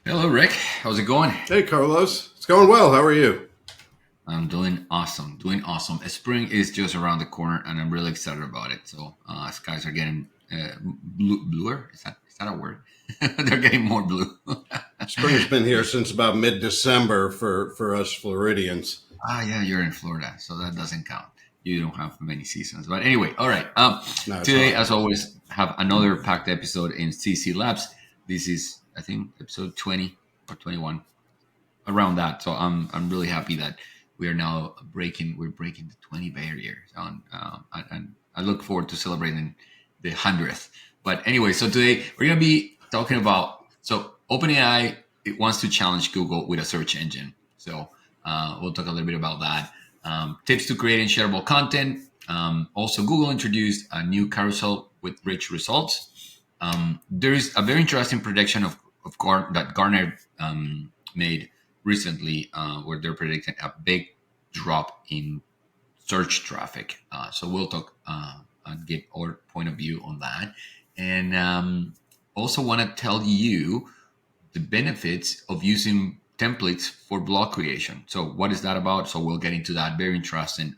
Hello, Rick. How's it going? Hey, Carlos. It's going well. How are you? I'm doing awesome. Doing awesome. Spring is just around the corner, and I'm really excited about it. So, skies are getting bluer. Is that a word? They're getting more blue. Spring's been here since about mid-December for us Floridians. Yeah, you're in Florida, so that doesn't count. You don't have many seasons. But anyway, all right. No, it's Today, hot. as always, have another packed episode in CC Labs. This is, I think, episode 20 or 21, around that. So I'm really happy that we are now breaking the 20 barrier on, and I look forward to celebrating the 100th. But anyway, so today we're gonna be talking about, so OpenAI, it wants to challenge Google with a search engine. So we'll talk a little bit about that. Tips to creating shareable content. Also, Google introduced a new carousel with rich results. There is a very interesting prediction that Gartner made recently, where they're predicting a big drop in search traffic. So we'll talk and get our point of view on that. And also want to tell you the benefits of using templates for blog creation. So what is that about? So we'll get into that. Very interesting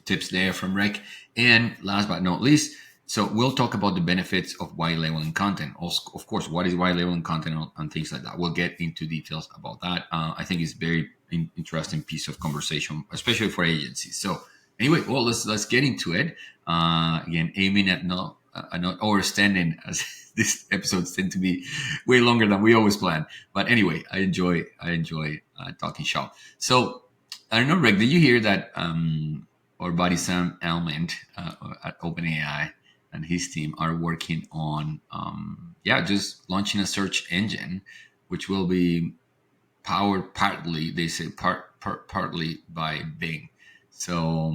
tips there from Rick. And last but not least, so we'll talk about the benefits of white labeling content. Also, of course, what is white labeling content and things like that. We'll get into details about that. I think it's very interesting piece of conversation, especially for agencies. So anyway, well, let's get into it. Again, aiming at not overstanding, as these episodes tend to be way longer than we always plan. But anyway, I enjoy talking shop. So I don't know, Rick. Did you hear that? Our buddy Sam Almond at OpenAI and his team are working on, just launching a search engine, which will be powered partly, they say, partly by Bing. So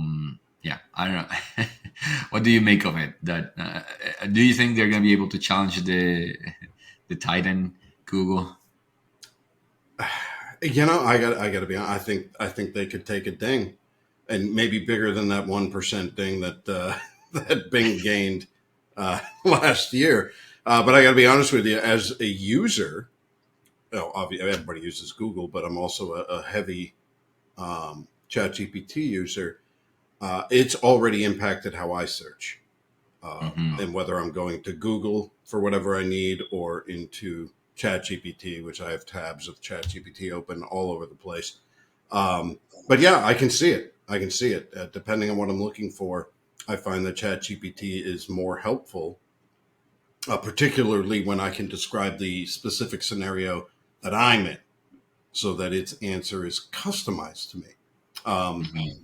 I don't know. What do you make of it? That do you think they're going to be able to challenge the Titan Google? I got to be honest. I think they could take a ding, and maybe bigger than that 1% ding that that Bing gained last year. But I got to be honest with you, as a user, obviously everybody uses Google, but I'm also a heavy ChatGPT user. It's already impacted how I search. Hmm. And whether I'm going to Google for whatever I need or into ChatGPT, which I have tabs of ChatGPT open all over the place. But yeah, I can see it. I can see it. Depending on what I'm looking for, I find that ChatGPT is more helpful, particularly when I can describe the specific scenario that I'm in so that its answer is customized to me. Um, Hmm.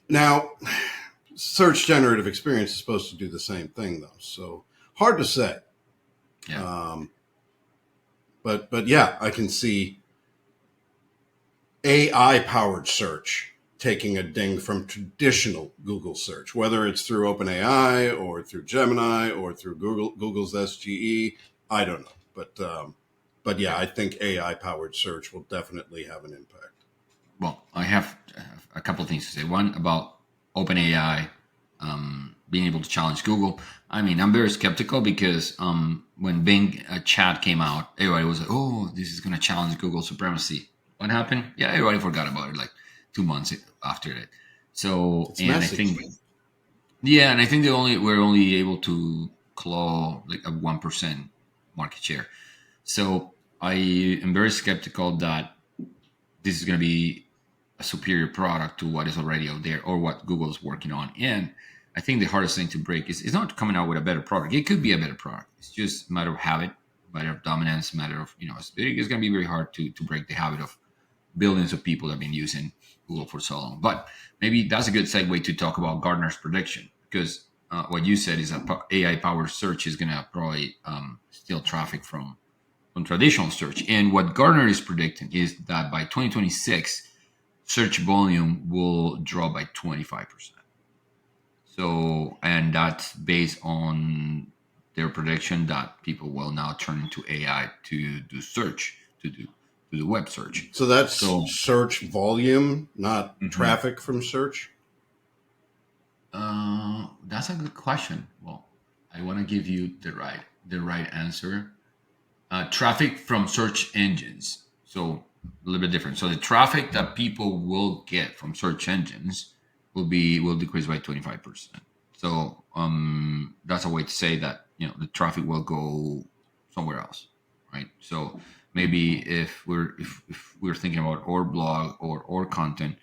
Now, search generative experience is supposed to do the same thing, though. So hard to say. Yeah. Um, but yeah, I can see AI powered search taking a ding from traditional Google search, whether it's through OpenAI or through Gemini or through Google's SGE. I don't know, but yeah, Yeah. I think AI powered search will definitely have an impact. Well, I have a couple of things to say. One about OpenAI being able to challenge Google. I mean, I'm very skeptical because when Bing chat came out, everybody was like, "Oh, this is going to challenge Google supremacy." What happened? Yeah, everybody forgot about it like 2 months after it. So, It's and I messy. think, yeah, and I think we're only able to claw like a 1% market share. So I am very skeptical that this is going to be a superior product to what is already out there or what Google is working on. And I think the hardest thing to break is not coming out with a better product. It could be a better product. It's just a matter of habit, matter of dominance, matter of, it's going to be very hard to break the habit of billions of people that have been using Google for so long. But maybe that's a good segue to talk about Gartner's prediction, because what you said is that AI powered search is going to probably steal traffic from traditional search. And what Gartner is predicting is that by 2026, search volume will drop by 25%. So, and that's based on their prediction that people will now turn into AI to do search, to do web search. So that's So, search volume, not mhm. traffic from search. That's a good question. Well, I want to give you the right answer. traffic from search engines. So a little bit different. So the traffic that people will get from search engines will decrease by 25%. So that's a way to say that the traffic will go somewhere else, right? So maybe if we're thinking about our blog or our content,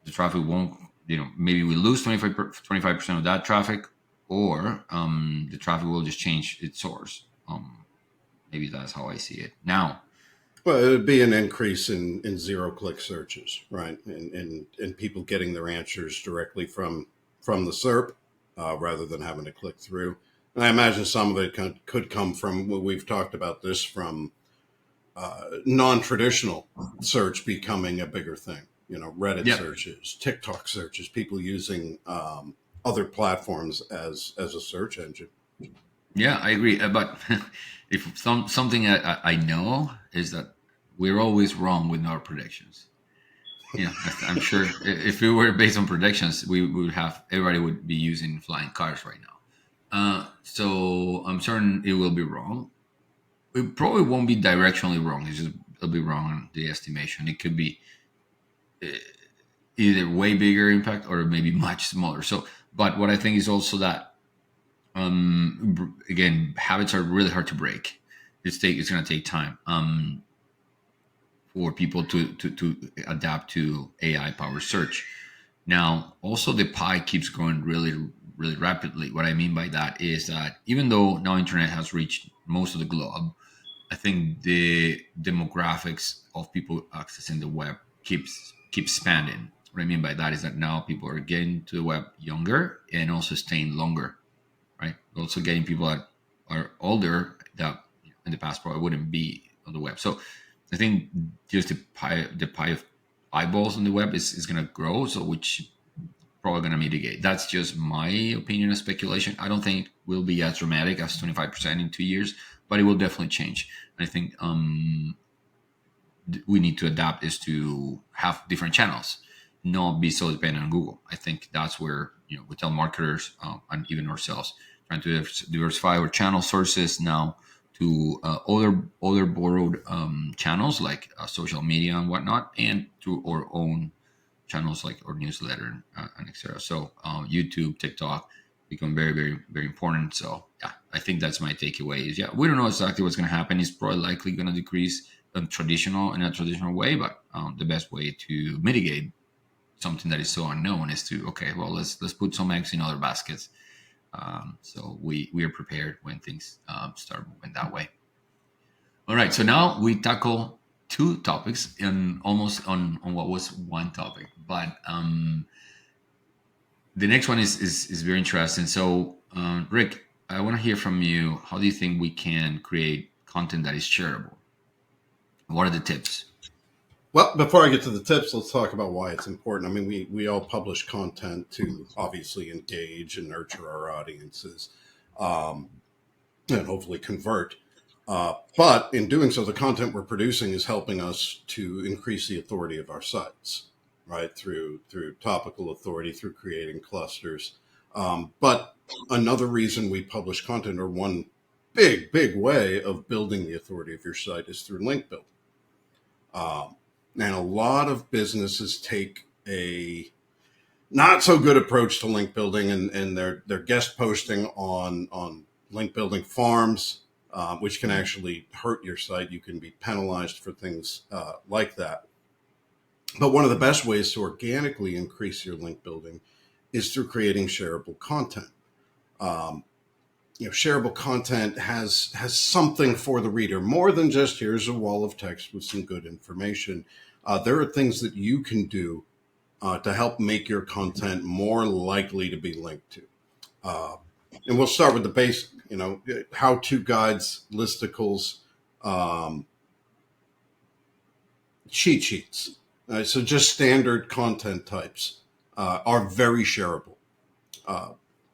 the traffic won't, maybe we lose 25% of that traffic, or the traffic will just change its source. Maybe that's how I see it now. Well, it would be an increase in zero-click searches, right? And people getting their answers directly from the SERP rather than having to click through. And I imagine some of it could come from, well, we've talked about this, from non-traditional search becoming a bigger thing. Reddit Yeah, searches, TikTok searches, people using other platforms as a search engine. yeah, I agree. But if something I know is that we're always wrong with our predictions. I'm sure if it were based on predictions, we would have everybody would be using flying cars right now. So I'm certain it will be wrong. It probably won't be directionally wrong. It'll be wrong on the estimation. It could be either way bigger impact or maybe much smaller. So, but what I think is also that again, habits are really hard to break. It's going to take time for people to adapt to AI powered search. Now, also the pie keeps growing really rapidly. What I mean by that is that even though now internet has reached most of the globe, I think the demographics of people accessing the web keeps expanding. What I mean by that is that now people are getting to the web younger and also staying longer, right? Also getting people that are older that in the past probably wouldn't be on the web. So I think just the pie of eyeballs on the web is going to grow, so which probably going to mitigate. That's just my opinion and speculation. I don't think it will be as dramatic as 25% in 2 years, but it will definitely change. I think we need to adapt is to have different channels, not be so dependent on Google. I think that's where we tell marketers and even ourselves trying to diversify our channel sources now to other borrowed channels like social media and whatnot, and to our own channels like our newsletter and etc. So YouTube, TikTok become very, very, very important. So yeah, I think that's my takeaway. Is we don't know exactly what's going to happen. It's probably likely going to decrease in a traditional way, but the best way to mitigate something that is so unknown is to let's put some eggs in other baskets. So we are prepared when things start moving that way. All right, so now we tackle two topics and almost on what was one topic, but the next one is very interesting. So Rick, I want to hear from you. How do you think we can create content that is shareable? What are the tips? Well, before I get to the tips, let's talk about why it's important. I mean, we all publish content to obviously engage and nurture our audiences, and hopefully convert. But in doing so, the content we're producing is helping us to increase the authority of our sites, right? Through topical authority, through creating clusters. But another reason we publish content, or one big way of building the authority of your site, is through link building. And a lot of businesses take a not so good approach to link building, and they're guest posting on link building farms, which can actually hurt your site. You can be penalized for things like that. But one of the best ways to organically increase your link building is through creating shareable content. Shareable content has something for the reader, more than just here's a wall of text with some good information. There are things that you can do to help make your content more likely to be linked to. And we'll start with the basic, how-to guides, listicles, cheat sheets. So just standard content types are very shareable.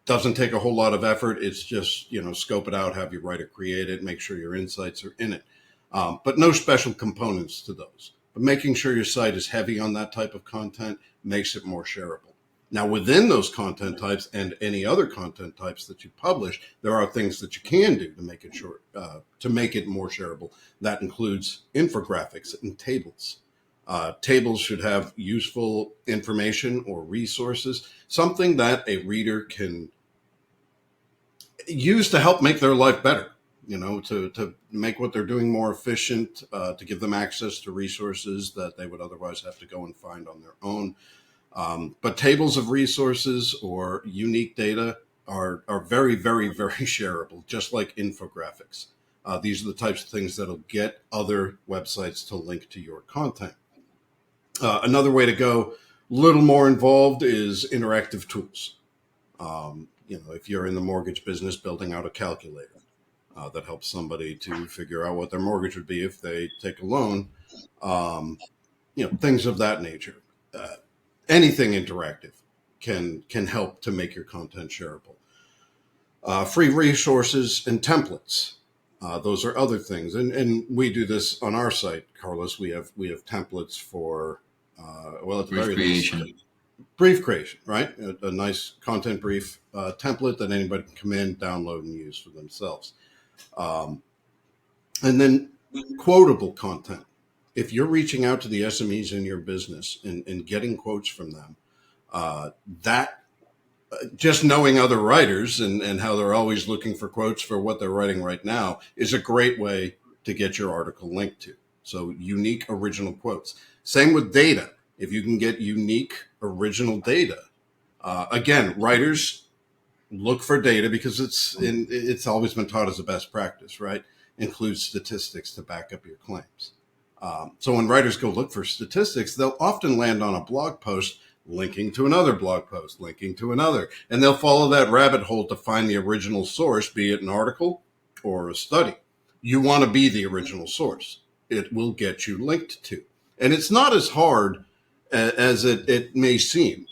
Doesn't take a whole lot of effort. It's just, scope it out, have your writer create it, make sure your insights are in it. But no special components to those. But making sure your site is heavy on that type of content makes it more shareable. Now, within those content types and any other content types that you publish, there are things that you can do to make it short, to make it more shareable. That includes infographics and tables. Tables should have useful information or resources, something that a reader can use to help make their life better. To make what they're doing more efficient, to give them access to resources that they would otherwise have to go and find on their own. But tables of resources or unique data are very, very, very shareable, just like infographics. These are the types of things that'll get other websites to link to your content. Another way to go, a little more involved, is interactive tools. If you're in the mortgage business, building out a calculator that helps somebody to figure out what their mortgage would be if they take a loan, things of that nature. Anything interactive can help to make your content shareable. Free resources and templates. Those are other things. And we do this on our site, Carlos. We have templates for, at the very least, brief creation, right? A nice content brief template that anybody can come in, download, and use for themselves. And then quotable content. If you're reaching out to the SMEs in your business and getting quotes from them, just knowing other writers and how they're always looking for quotes for what they're writing right now is a great way to get your article linked to. So unique original quotes. Same with data. If you can get unique original data, again, writers look for data because it's always been taught as a best practice, right? Includes statistics to back up your claims. So when writers go look for statistics, they'll often land on a blog post linking to another blog post, linking to another, and they'll follow that rabbit hole to find the original source, be it an article or a study. You want to be the original source. It will get you linked to. And it's not as hard as it may seem.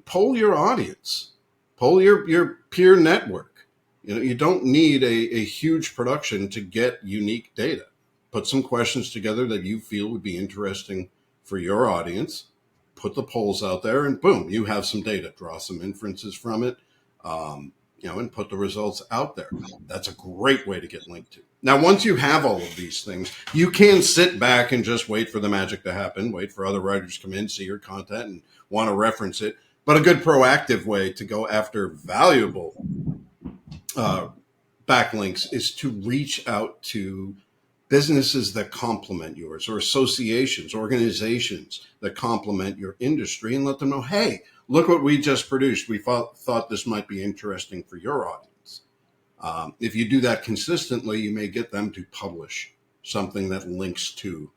Poll your audience, poll your peer network. You don't need a huge production to get unique data. Put some questions together that you feel would be interesting for your audience. Put the polls out there, and boom, you have some data. Draw some inferences from it, and put the results out there. That's a great way to get linked to. Now, once you have all of these things, you can sit back and just wait for the magic to happen, wait for other writers to come in, see your content, and want to reference it. But a good proactive way to go after valuable backlinks is to reach out to businesses that complement yours, or associations, organizations that complement your industry, and let them know, hey, look what we just produced. We thought this might be interesting for your audience. If you do that consistently, you may get them to publish something that links to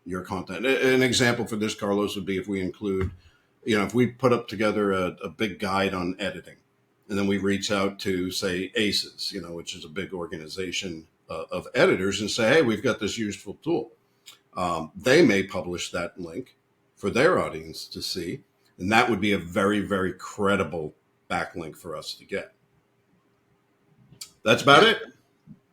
your content. An example for this, Carlos, would be if we include, if we put up together a big guide on editing, and then we reach out to, say, ACES, which is a big organization of editors, and say, hey, we've got this useful tool. They may publish that link for their audience to see, and that would be a very, very credible backlink for us to get. That's about it.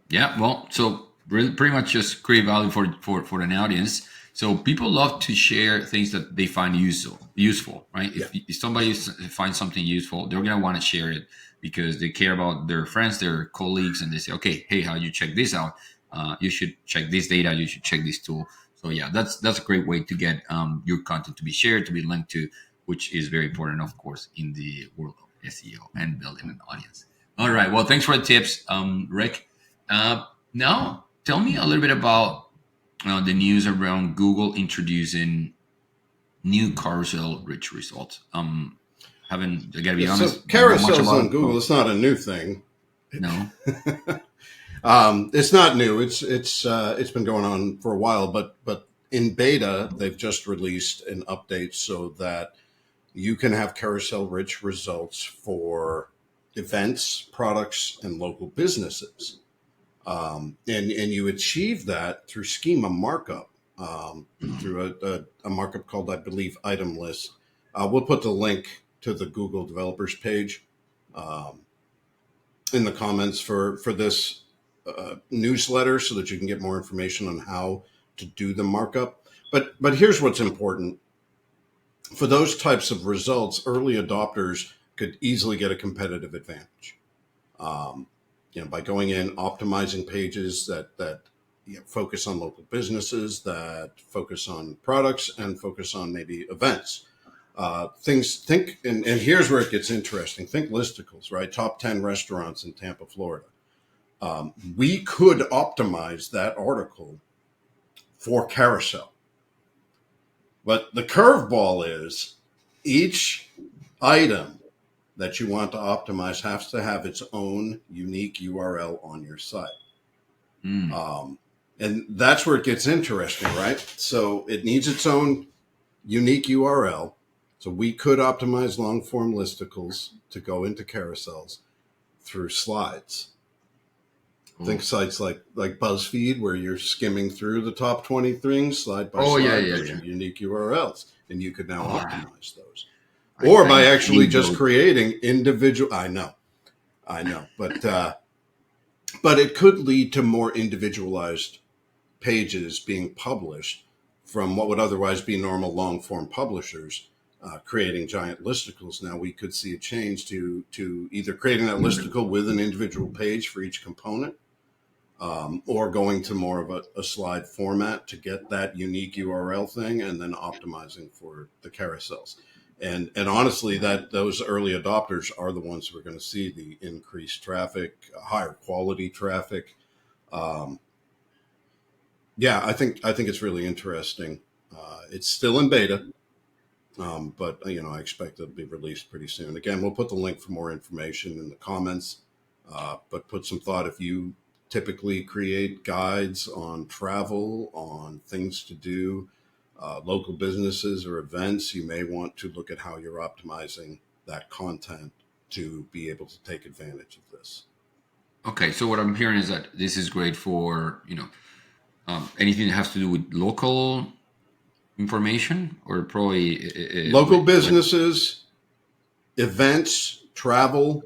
Yeah, well, so pretty much just create value for an audience. So people love to share things that they find useful, right? Yeah. If somebody finds something useful, they're going to want to share it because they care about their friends, their colleagues, and they say, okay, hey, how you check this out? You should check this data. You should check this tool. So yeah, that's a great way to get your content to be shared, to be linked to, which is very important, of course, in the world of SEO and building an audience. All right. Well, thanks for the tips, Rick. Now, tell me a little bit about the news around Google introducing new carousel rich results. I gotta be honest. So carousels on Google, it's not a new thing. No. It's not new. It's been going on for a while, but in beta, they've just released an update so that you can have carousel rich results for events, products, and local businesses. And you achieve that through schema markup, through a markup called, I believe, item list. We'll put the link to the Google developers page in the comments for this newsletter so that you can get more information on how to do the markup. But here's what's important. for those types of results, early adopters could easily get a competitive advantage. Um, by going in, optimizing pages that focus on local businesses, that focus on products, and focus on maybe events. And here's where it gets interesting. Think listicles, right? Top 10 restaurants in Tampa, Florida. We could optimize that article for carousel. But the curveball is each item that you want to optimize has to have its own unique URL on your site. Mm. And that's where it gets interesting, right? So it needs its own unique URL. So we could optimize long form listicles to go into carousels through slides. Think sites like BuzzFeed, where you're skimming through the top 20 things slide by slide. Those are unique URLs, and you could now optimize those. Or by actually just creating individual. I know, but it could lead to more individualized pages being published from what would otherwise be normal long form publishers. Creating giant listicles. Now we could see a change to either creating that listicle with an individual page for each component, or going to more of a slide format to get that unique URL thing, and then optimizing for the carousels. And honestly, that those early adopters are the ones who are going to see the increased traffic, higher quality traffic. I think it's really interesting. It's still in beta. But I expect it'll be released pretty soon. Again, we'll put the link for more information in the comments. But put some thought, if you typically create guides on travel, on things to do, local businesses or events, you may want to look at how you're optimizing that content to be able to take advantage of this. Okay, so what I'm hearing is that this is great for anything that has to do with local information, or probably local businesses, events, travel,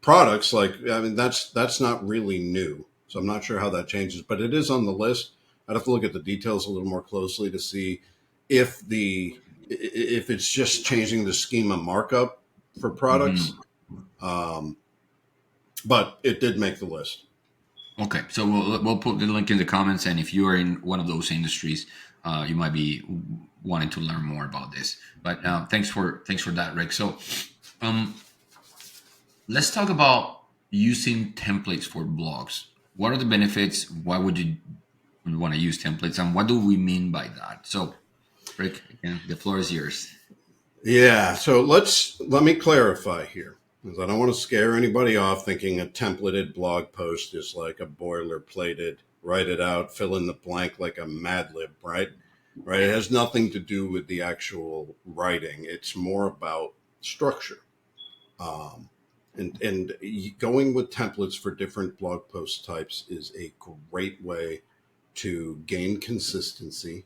products. That's not really new, so I'm not sure how that changes, but it is on the list. I'd have to look at the details a little more closely to see if it's just changing the schema markup for products. But it did make the list. Okay, so we'll put the link in the comments, and if you are in one of those industries, you might be wanting to learn more about this. But thanks for that, Rick. So let's talk about using templates for blogs. What are the benefits? Why would you want to use templates, and what do we mean by that? So, Rick, again, the floor is yours. Yeah, so let me clarify here, because I don't want to scare anybody off thinking a templated blog post is like a boilerplated, write it out, fill in the blank like a Mad Lib, right? Right. It has nothing to do with the actual writing. It's more about structure. And going with templates for different blog post types is a great way to gain consistency.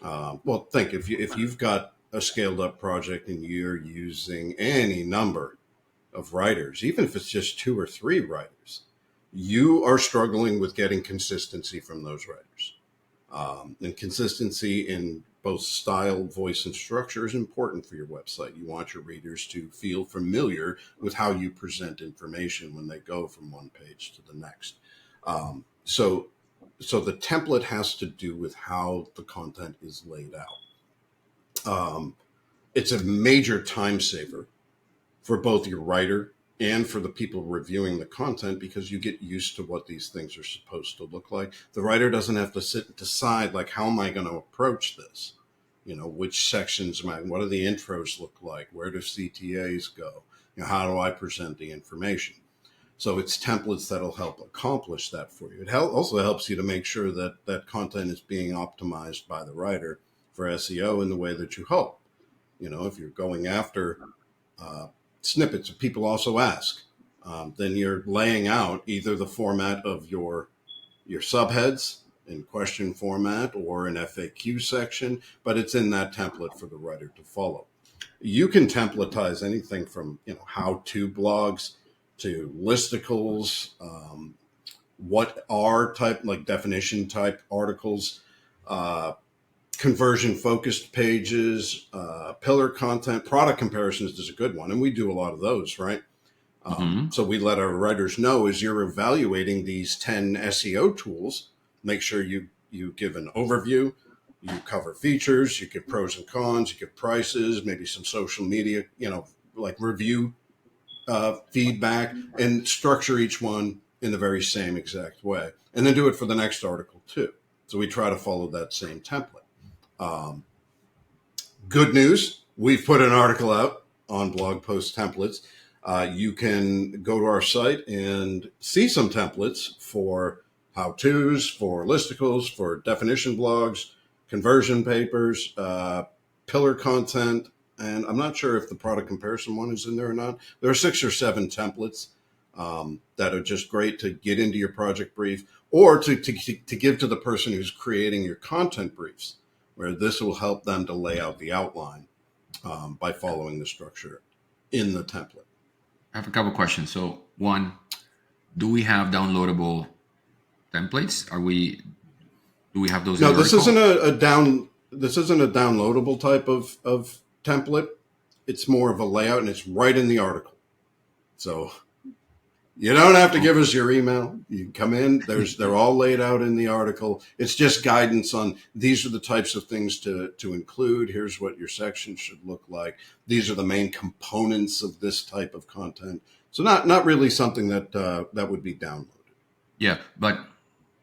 Well, think if you've got a scaled up project and you're using any number of writers, even if it's just 2 or 3 writers, you are struggling with getting consistency from those writers. And consistency in both style, voice, and structure is important for your website. You want your readers to feel familiar with how you present information when they go from one page to the next. So the template has to do with how the content is laid out. It's a major time saver for both your writer and for the people reviewing the content, because you get used to what these things are supposed to look like. The writer doesn't have to sit and decide, like, how am I going to approach this? Which sections what do the intros look like? Where do CTAs go? How do I present the information? So it's templates that'll help accomplish that for you. It also helps you to make sure that content is being optimized by the writer for SEO in the way that you hope. If you're going after snippets, people also ask, then you're laying out either the format of your subheads in question format or an FAQ section, but it's in that template for the writer to follow. You can templatize anything from how-to blogs to listicles, what are type, like definition type articles, conversion focused pages, pillar content, product comparisons is a good one. And we do a lot of those, right? So we let our writers know as you're evaluating these 10 SEO tools, make sure you give an overview, you cover features, you give pros and cons, you give prices, maybe some social media, like review feedback, and structure each one in the very same exact way. And then do it for the next article too. So we try to follow that same template. Good news, we've put an article out on blog post templates. You can go to our site and see some templates for how-tos, for listicles, for definition blogs, conversion papers, pillar content, and I'm not sure if the product comparison one is in there or not. There are 6 or 7 templates that are just great to get into your project brief, or to give to the person who's creating your content briefs, where this will help them to lay out the outline by following the structure in the template. I have a couple questions. So one, do we have downloadable templates? Do we have those? No, this isn't this isn't a downloadable type of template. It's more of a layout, and it's right in the article. So you don't have to give us your email. You can come in. They're all laid out in the article. It's just guidance on these are the types of things to include. Here's what your section should look like. These are the main components of this type of content. So not really something that would be downloaded. Yeah, but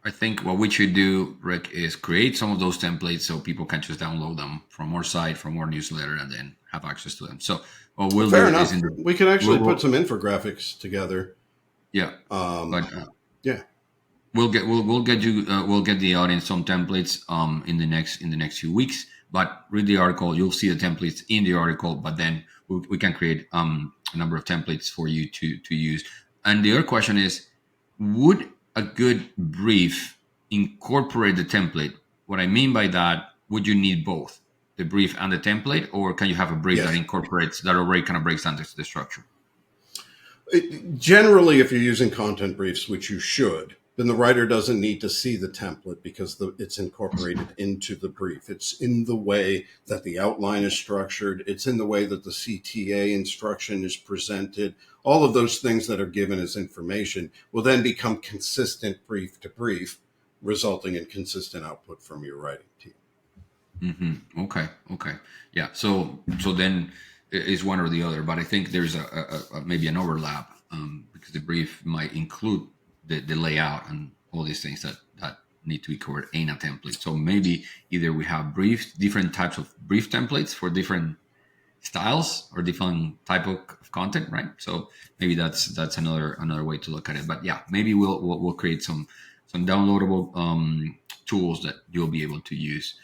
I think what we should do, Rick, is create some of those templates so people can just download them from our site, from our newsletter, and then have access to them. So what we'll Fair do enough. is We can actually put some infographics together. Yeah, yeah, we'll get the audience some templates in the next few weeks. But read the article, you'll see the templates in the article. But then we can create a number of templates for you to use. And the other question is, would a good brief incorporate the template? What I mean by that, would you need both the brief and the template, or can you have a brief that incorporates that already kind of breaks down the structure? Generally, if you're using content briefs, which you should, then the writer doesn't need to see the template because it's incorporated into the brief. It's in the way that the outline is structured. It's in the way that the CTA instruction is presented. All of those things that are given as information will then become consistent brief to brief, resulting in consistent output from your writing team. Mm-hmm. Okay. Yeah. So then is one or the other, but I think there's a maybe an overlap because the brief might include the layout and all these things that need to be covered in a template. So maybe either we have different types of brief templates for different styles or different type of content, right? So maybe that's another way to look at it. But yeah, maybe we'll create some downloadable tools that you'll be able to use.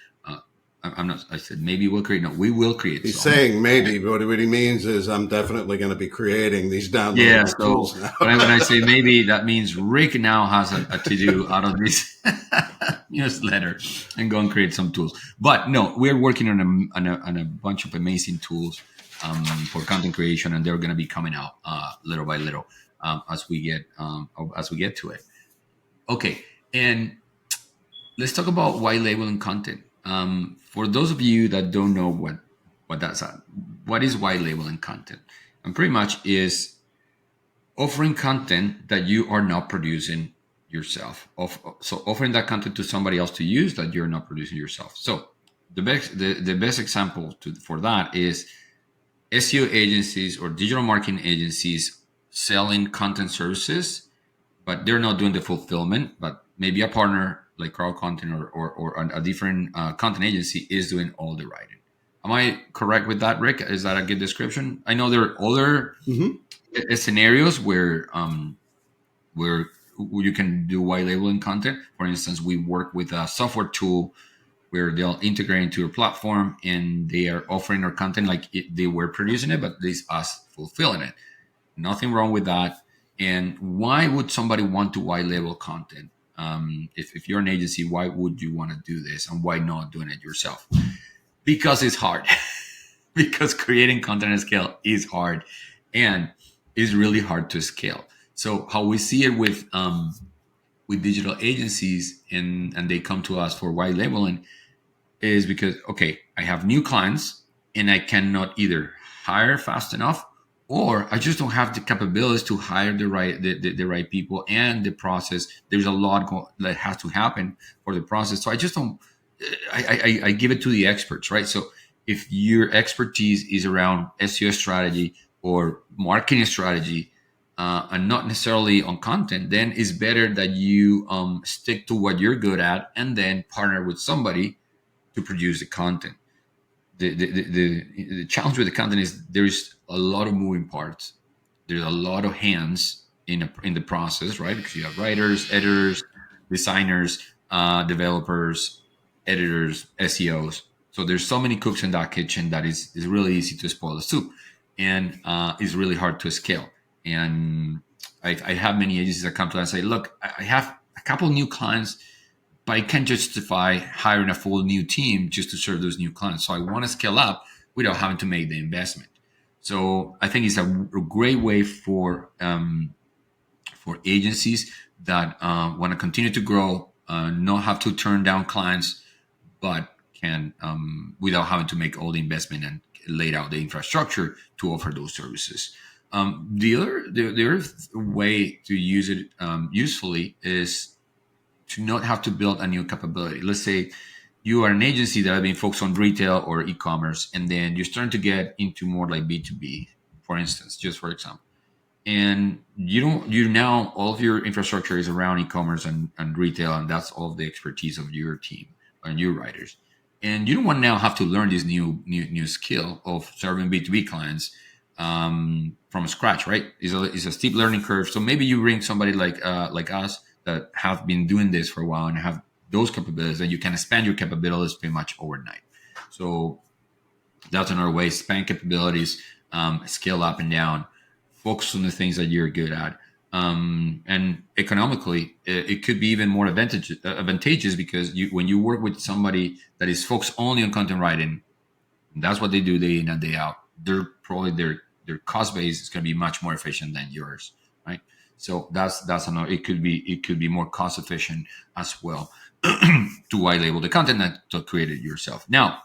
I said maybe we'll create. No, we will create. He's saying maybe, but what he means is I'm definitely going to be creating these downloadable tools now. when I say maybe, that means Rick now has a to-do out of this newsletter and go and create some tools. But no, we're working on a bunch of amazing tools for content creation, and they're going to be coming out little by little as we get to it. Okay, and let's talk about white labeling content. For those of you that don't know what that's what is white labeling content? And pretty much is offering content that you are not producing yourself. So offering that content to somebody else to use that you're not producing yourself. So the best example for that is SEO agencies or digital marketing agencies selling content services, but they're not doing the fulfillment, but maybe a partner like Crowd Content or a different content agency is doing all the writing. Am I correct with that, Rick? Is that a good description? I know there are other scenarios where you can do white labeling content. For instance, we work with a software tool where they'll integrate into your platform and they are offering our content like they were producing it, but it's us fulfilling it. Nothing wrong with that. And why would somebody want to white label content? If you're an agency, why would you want to do this, and why not doing it yourself? Because it's hard. Because creating content at scale is hard, and it's really hard to scale. So how we see it with digital agencies, and they come to us for white labeling, is because, okay, I have new clients and I cannot either hire fast enough, or I just don't have the capabilities to hire the right people, and the process. There's a lot that has to happen for the process. So I just don't. I give it to the experts, right? So if your expertise is around SEO strategy or marketing strategy, and not necessarily on content, then it's better that you stick to what you're good at and then partner with somebody to produce the content. The challenge with the content is there's a lot of moving parts. There's a lot of hands in the process, right? Because you have writers, editors, designers, developers, editors, SEOs. So there's so many cooks in that kitchen that is really easy to spoil the soup, and it's really hard to scale. And I have many agencies that come to us and say, "Look, I have a couple new clients, but I can't justify hiring a full new team just to serve those new clients. So I want to scale up without having to make the investment." So I think it's a great way for agencies that want to continue to grow, not have to turn down clients, but can without having to make all the investment and lay out the infrastructure to offer those services. The other way to use it usefully is to not have to build a new capability. Let's say you are an agency that has been focused on retail or e-commerce, and then you're starting to get into more like B2B, for instance, just for example. And you now all of your infrastructure is around e-commerce and retail, and that's all of the expertise of your team and your writers. And you don't want to now have to learn this new skill of serving B2B clients from scratch, right? It's a steep learning curve. So maybe you bring somebody like us that have been doing this for a while and have those capabilities, and you can expand your capabilities pretty much overnight. So that's another way: expand capabilities, scale up and down, focus on the things that you're good at. And economically, it could be even more advantageous because when you work with somebody that is focused only on content writing, that's what they do day in and day out. They're probably their cost base is going to be much more efficient than yours, right? So that's another. It could be more cost efficient as well to white label the content and to create it yourself. Now,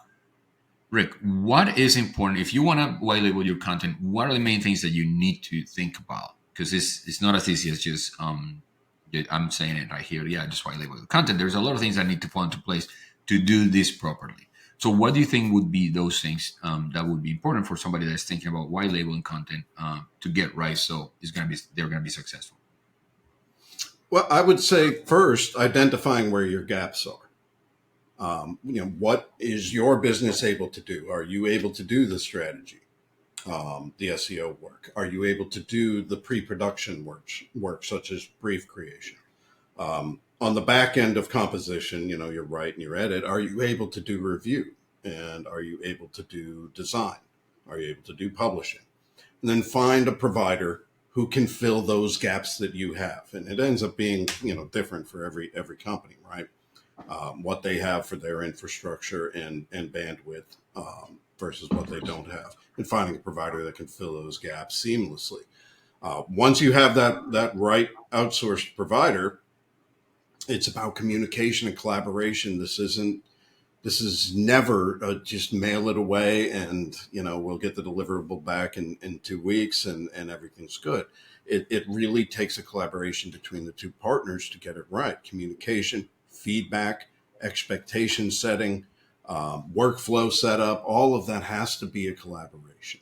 Rick, what is important if you want to white label your content? What are the main things that you need to think about? Because it's not as easy as just I'm saying it right here. Yeah, just white label the content. There's a lot of things that need to fall into place to do this properly. So, what do you think would be those things that would be important for somebody that's thinking about white labeling content to get right? So they're going to be successful. Well, I would say first identifying where your gaps are. What is your business able to do? Are you able to do the strategy, the SEO work? Are you able to do the pre-production work such as brief creation? On the back end of composition, your write and your edit, are you able to do review? And are you able to do design? Are you able to do publishing? And then find a provider who can fill those gaps that you have. And it ends up being, different for every company, right? What they have for their infrastructure and bandwidth versus what they don't have, and finding a provider that can fill those gaps seamlessly. Once you have that right outsourced provider, it's about communication and collaboration. This is never just mail it away and we'll get the deliverable back in 2 weeks and everything's good. It really takes a collaboration between the two partners to get it right. Communication, feedback, expectation setting, workflow setup, all of that has to be a collaboration.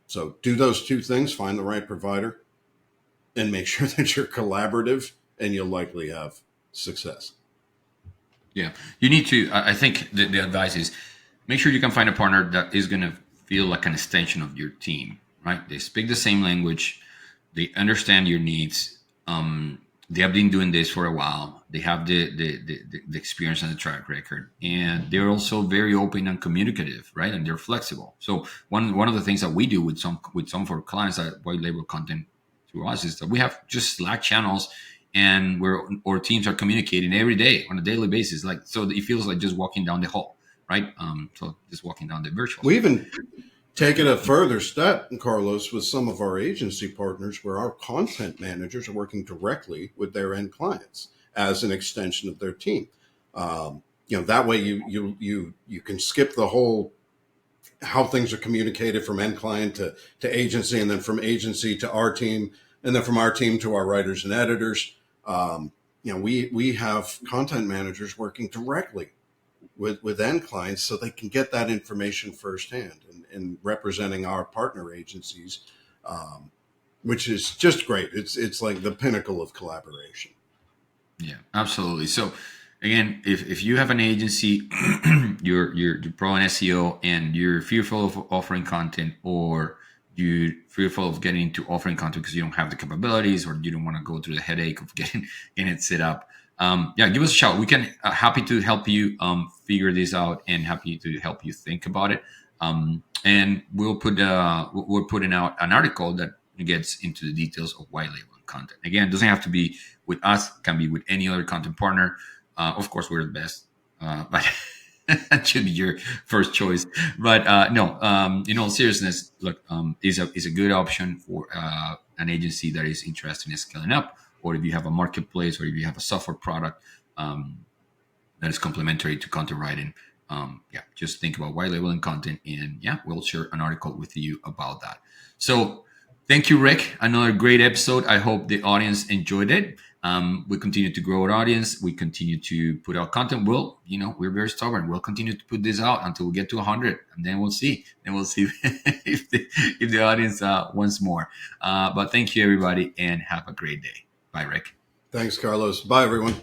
So do those two things, find the right provider, and make sure that you're collaborative, and you'll likely have success. Yeah, you need to. I think the advice is make sure you can find a partner that is going to feel like an extension of your team, right? They speak the same language, they understand your needs. They have been doing this for a while. They have the experience and the track record, and they're also very open and communicative, right? And they're flexible. So one of the things that we do with some of our clients that white label content to us is that we have just Slack channels, and where our teams are communicating every day on a daily basis. Like, so it feels like just walking down the hall, right? So just walking down the virtual. We even take it a further step, Carlos, with some of our agency partners where our content managers are working directly with their end clients as an extension of their team. that way you can skip the whole how things are communicated from end client to agency, and then from agency to our team, and then from our team to our writers and editors. We have content managers working directly with end clients so they can get that information firsthand, and representing our partner agencies, which is just great. It's like the pinnacle of collaboration. Yeah, absolutely. So again, if you have an agency, you're pro in SEO and you're fearful of offering content, or you're fearful of getting into offering content because you don't have the capabilities, or you don't want to go through the headache of getting it set up, yeah, give us a shout. We can happy to help you figure this out, and happy to help you think about it. And we're putting out an article that gets into the details of white label content. Again, it doesn't have to be with us, can be with any other content partner. Of course, we're the best, but that should be your first choice. But no, in all seriousness, look, is a good option for an agency that is interested in scaling up, or if you have a marketplace, or if you have a software product that is complementary to content writing. Yeah, just think about white labeling content, and yeah, we'll share an article with you about that. So thank you, Rick. Another great episode. I hope the audience enjoyed it. We continue to grow our audience. We continue to put out content. We're very stubborn. We'll continue to put this out until we get to 100, and then we'll see. And we'll see if the audience wants more. But thank you, everybody, and have a great day. Bye, Rick. Thanks, Carlos. Bye, everyone.